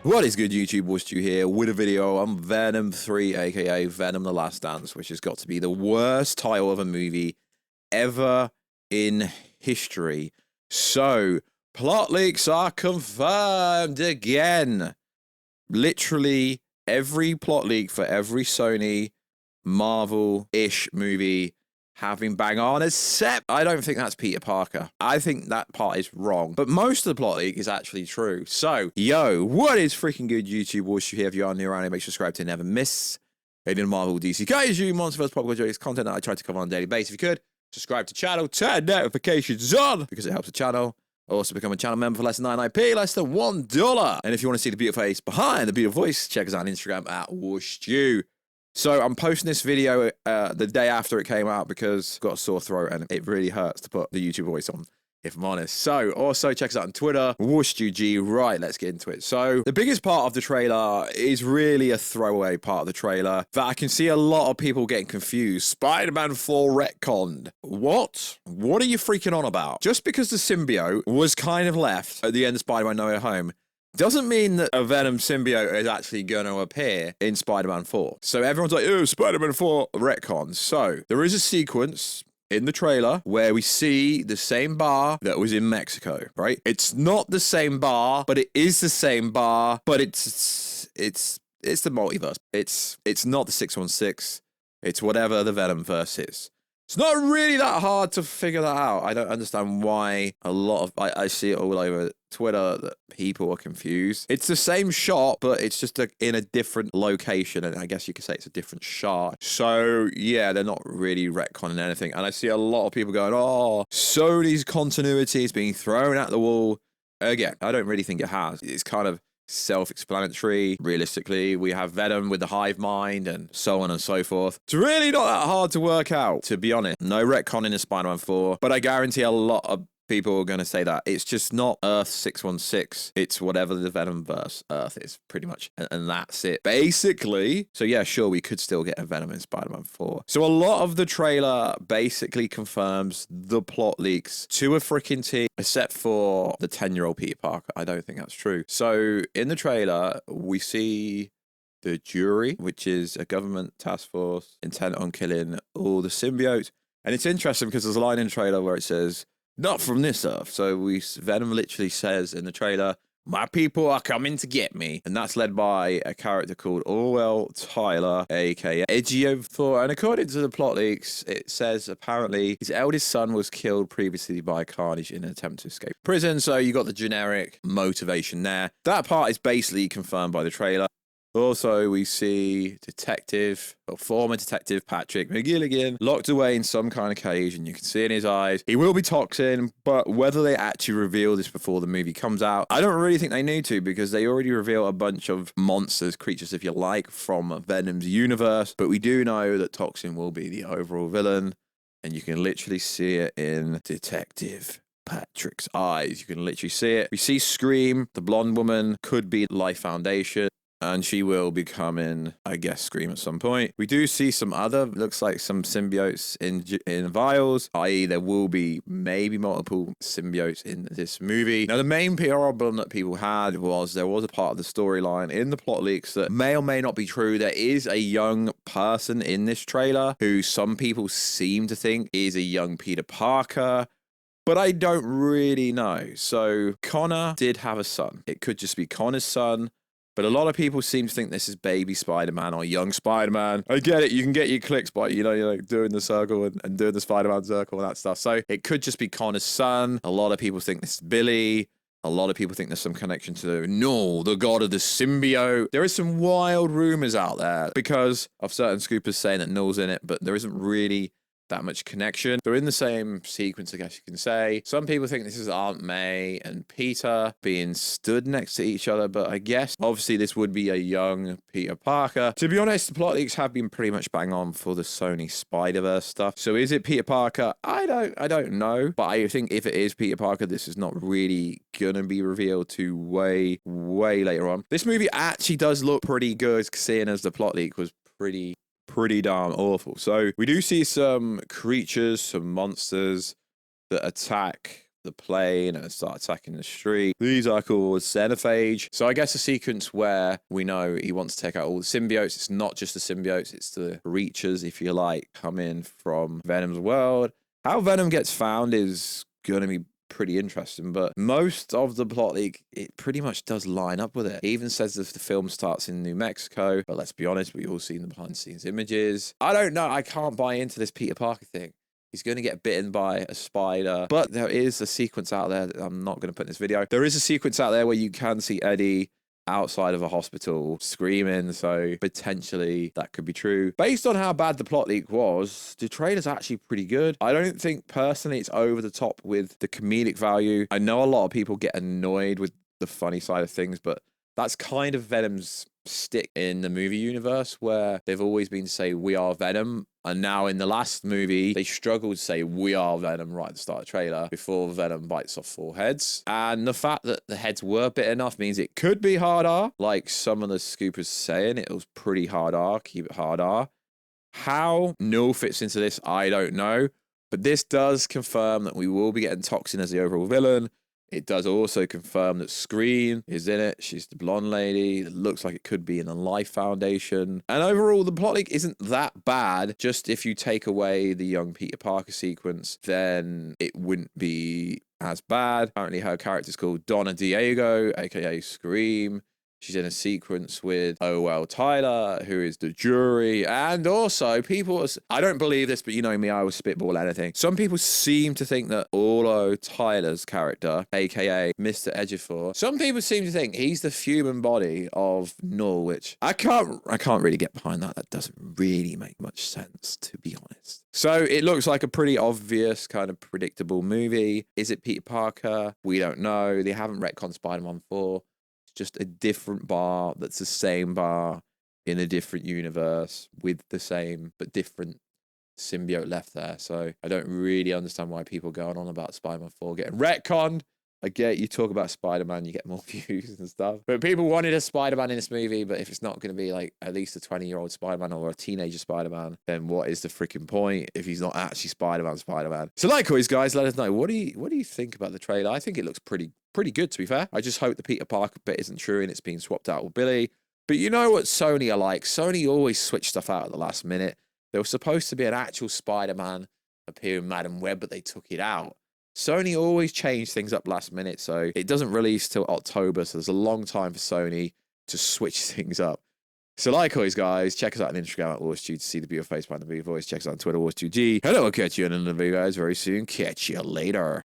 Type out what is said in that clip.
What is good, YouTube? Warstu here with a video on Venom 3, aka Venom the Last Dance, which has got to be the worst title of a movie ever in history. So, plot leaks are confirmed again. Literally every plot leak for every Sony Marvel-ish movie have been bang on, except I don't think that's Peter Parker. I think that part is wrong. But most of the plot leak is actually true. So, yo, what is freaking good, YouTube? Warstu here. If you are new around here, make sure to subscribe to never miss any Marvel, DC, Kaiju, Multiverse, pop culture content that I try to cover on a daily basis. If you could, subscribe to the channel, turn notifications on, because it helps the channel. Also become a channel member for less than 99p, less than $1. And if you want to see the beautiful face behind the beautiful voice, check us out on Instagram at Warstu. So I'm posting this video the day after it came out because I've got a sore throat and it really hurts to put the YouTube voice on, if I'm honest. So also check us out on Twitter, WarstuG. Right, let's get into it. So the biggest part of the trailer is really a throwaway part of the trailer that I can see a lot of people getting confused. Spider-Man 4 retconned. What? What are you freaking on about? Just because the symbiote was kind of left at the end of Spider-Man No Way Home doesn't mean that a Venom symbiote is actually going to appear in Spider-Man 4. So everyone's like, oh, Spider-Man 4 retcon. So there is a sequence in the trailer where we see the same bar that was in Mexico, right? It's not the same bar, but it is the same bar, but it's the multiverse. It's not the 616. It's whatever the Venom-verse is. It's not really that hard to figure that out. I don't understand why a lot of... I see it all over Twitter that people are confused. It's the same shot, but it's just in a different location, and I guess you could say it's a different shot. So, yeah, they're not really retconning anything. And I see a lot of people going, oh, Sony's continuity is being thrown at the wall. Again, I don't really think it has. It's kind of self-explanatory. Realistically, we have Venom with the hive mind and so on and so forth. It's really not that hard to work out, to be honest. No retconning in Spider-Man 4, but I guarantee a lot of people are going to say that it's just not Earth 616. It's whatever the Venom-verse Earth is, pretty much. And that's it, basically. So yeah, sure, we could still get a Venom in Spider-Man 4. So a lot of the trailer basically confirms the plot leaks to a freaking T, except for the 10-year-old Peter Parker. I don't think that's true. So in the trailer, we see the jury, which is a government task force intent on killing all the symbiotes. And it's interesting because there's a line in the trailer where it says, not from this Earth. So Venom literally says in the trailer, my people are coming to get me. And that's led by a character called Orwell Tyler, aka Ejiofor. And according to the plot leaks, it says apparently his eldest son was killed previously by Carnage in an attempt to escape prison. So you got the generic motivation there. That part is basically confirmed by the trailer. Also, we see former detective Patrick McGilligan locked away in some kind of cage, and you can see in his eyes he will be toxin, but whether they actually reveal this before the movie comes out, I don't really think they need to, because they already reveal a bunch of monsters, creatures if you like, from Venom's universe, but we do know that Toxin will be the overall villain, and you can literally see it in Detective Patrick's eyes. You can literally see it. We see Scream, the blonde woman, could be Life Foundation, and she will be coming, I guess, Scream at some point. We do see some other, looks like some symbiotes in vials, i.e. there will be maybe multiple symbiotes in this movie. Now, the main problem that people had was there was a part of the storyline in the plot leaks that may or may not be true. There is a young person in this trailer who some people seem to think is a young Peter Parker, but I don't really know. So Connor did have a son. It could just be Connor's son. But a lot of people seem to think this is baby Spider-Man or young Spider-Man. I get it. You can get your clicks by, doing the circle and doing the Spider-Man circle and that stuff. So it could just be Connor's son. A lot of people think this is Billy. A lot of people think there's some connection to Knull, the god of the symbiote. There is some wild rumors out there because of certain scoopers saying that Knull's in it, but there isn't really that much connection. They're in the same sequence, I guess you can say. Some people think this is Aunt May and Peter being stood next to each other, but I guess obviously this would be a young Peter Parker. To be honest, the plot leaks have been pretty much bang on for the Sony Spidey-Verse stuff. So is it Peter Parker? I don't know, but I think if it is Peter Parker, this is not really gonna be revealed to way later on. This movie actually does look pretty good, seeing as the plot leak was pretty darn awful. So we do see some creatures, some monsters that attack the plane and start attacking the street. These are called xenophage. So I guess a sequence where we know he wants to take out all the symbiotes. It's not just the symbiotes, it's the creatures, if you like, coming from Venom's world. How Venom gets found is going to be pretty interesting, but most of the plot, it pretty much does line up with it. It even says that the film starts in New Mexico, but let's be honest, we've all seen the behind the scenes images. I don't know, I can't buy into this Peter Parker thing. He's going to get bitten by a spider, but there is a sequence out there that I'm not going to put in this video. There is a sequence out there where you can see Eddie outside of a hospital screaming, so potentially that could be true. Based on how bad the plot leak was, the trailer's actually pretty good. I don't think personally it's over the top with the comedic value. I know a lot of people get annoyed with the funny side of things, but that's kind of Venom's stick in the movie universe, where they've always been say we are Venom, and now in the last movie they struggled to say we are Venom right at the start of the trailer before Venom bites off 4 heads. And the fact that the heads were bit enough means it could be hard R, like some of the scoopers saying it was pretty hard R. Keep it hard R. How Knull fits into this, I don't know, but this does confirm that we will be getting Toxin as the overall villain. It does also confirm that Scream is in it. She's the blonde lady. It looks like it could be in the Life Foundation. And overall, the plot leak isn't that bad. Just if you take away the young Peter Parker sequence, then it wouldn't be as bad. Apparently, her character's called Donna Diego, aka Scream. She's in a sequence with O.L. Tyler, who is the jury. And also, people, I don't believe this, but you know me, I will spitball anything. Some people seem to think that O.L. Tyler's character, aka Mr. Ejiofor, some people seem to think he's the human body of Knull, which I can't really get behind that. That doesn't really make much sense, to be honest. So it looks like a pretty obvious, kind of predictable movie. Is it Peter Parker? We don't know. They haven't retconned Spider-Man 4. Just a different bar that's the same bar in a different universe with the same but different symbiote left there. So I don't really understand why people are going on about Spider-Man 4 getting retconned. I get you talk about Spider-Man, you get more views and stuff. But people wanted a Spider-Man in this movie, but if it's not going to be like at least a 20-year-old Spider-Man or a teenager Spider-Man, then what is the freaking point if he's not actually Spider-Man? So like always, guys, let us know. What do you think about the trailer? I think it looks pretty good, to be fair. I just hope the Peter Parker bit isn't true and it's being swapped out with Billy. But you know what Sony are like. Sony always switch stuff out at the last minute. There was supposed to be an actual Spider-Man appearing in Madam Web, but they took it out. Sony always change things up last minute, so it doesn't release till October, so there's a long time for Sony to switch things up. So like always, guys, check us out on Instagram at Warstu to see the beautiful face behind the movie voice. Check us out on Twitter, Warstu G. And I'll catch you in another video, guys, very soon. Catch you later.